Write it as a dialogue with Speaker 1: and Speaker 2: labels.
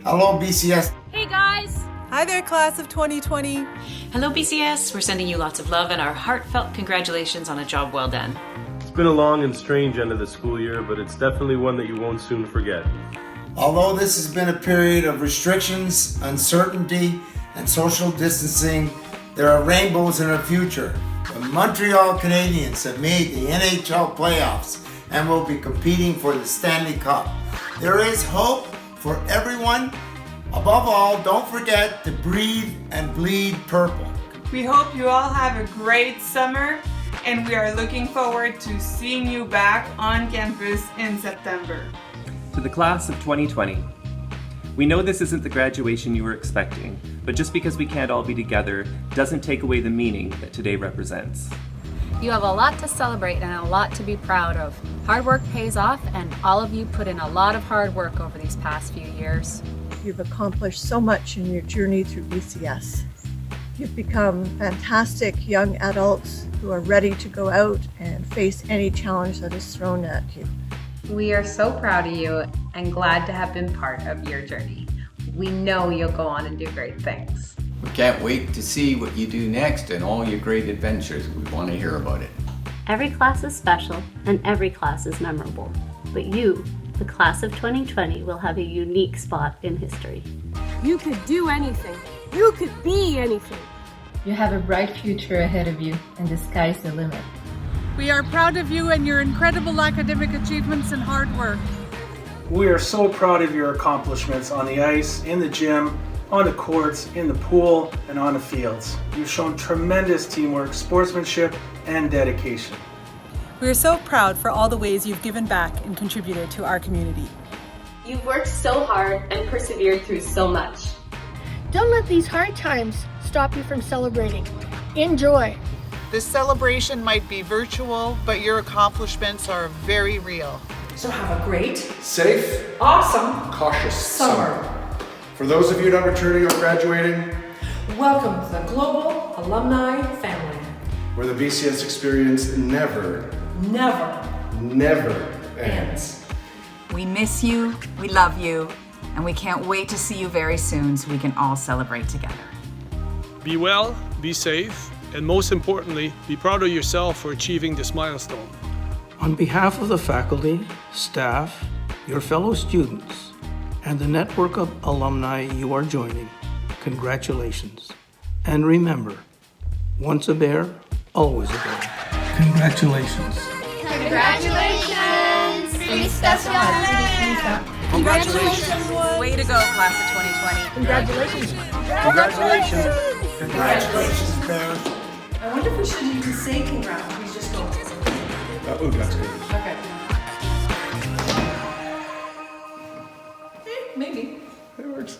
Speaker 1: Hello, BCS.
Speaker 2: Hey guys!
Speaker 3: Hi there, class of 2020.
Speaker 4: Hello, BCS. We're sending you lots of love and our heartfelt congratulations on a job well done.
Speaker 5: It's been a long and strange end of the school year, but it's definitely one that you won't soon forget.
Speaker 1: Although this has been a period of restrictions, uncertainty, and social distancing, there are rainbows in our future. The Montreal Canadiens have made the NHL playoffs and will be competing for the Stanley Cup. There is hope for everyone. Above all, don't forget to breathe and bleed purple.
Speaker 3: We hope you all have a great summer, and we are looking forward to seeing you back on campus in September.
Speaker 6: To the class of 2020, we know this isn't the graduation you were expecting, but just because we can't all be together doesn't take away the meaning that today represents.
Speaker 2: You have a lot to celebrate and a lot to be proud of. Hard work pays off, and all of you put in a lot of hard work over these past few years.
Speaker 7: You've accomplished so much in your journey through BCS. You've become fantastic young adults who are ready to go out and face any challenge that is thrown at you.
Speaker 8: We are so proud of you and glad to have been part of your journey. We know you'll go on and do great things.
Speaker 9: We can't wait to see what you do next and all your great adventures. We want to hear about it.
Speaker 10: Every class is special and every class is memorable, but you, the class of 2020, will have a unique spot in history.
Speaker 11: You could do anything. You could be anything.
Speaker 12: You have a bright future ahead of you, and the sky's the limit.
Speaker 3: We are proud of you and your incredible academic achievements and hard work.
Speaker 13: We are so proud of your accomplishments on the ice, in the gym, on the courts, in the pool, and on the fields. You've shown tremendous teamwork, sportsmanship, and dedication.
Speaker 3: We are so proud for all the ways you've given back and contributed to our community.
Speaker 11: You've worked so hard and persevered through so much.
Speaker 14: Don't let these hard times stop you from celebrating. Enjoy.
Speaker 15: This celebration might be virtual, but your accomplishments are very real.
Speaker 16: So have a great,
Speaker 17: safe,
Speaker 16: awesome,
Speaker 17: cautious summer. For those of you not returning or graduating,
Speaker 16: welcome to the Global Alumni family,
Speaker 17: where the BCS experience never ends.
Speaker 18: We miss you, we love you, and we can't wait to see you very soon so we can all celebrate together.
Speaker 19: Be well, be safe, and most importantly, be proud of yourself for achieving this milestone.
Speaker 20: On behalf of the faculty, staff, your fellow students, and the network of alumni you are joining, congratulations. And remember, once a bear, always a bear. Congratulations.
Speaker 14: Congratulations!
Speaker 4: Congratulations! Way to go, class of 2020.
Speaker 14: Congratulations!
Speaker 1: Congratulations! Congratulations, parents.
Speaker 16: I wonder if we should even say congrats. We just go.
Speaker 17: Oh, that's good.
Speaker 16: Okay. Maybe.
Speaker 17: It works.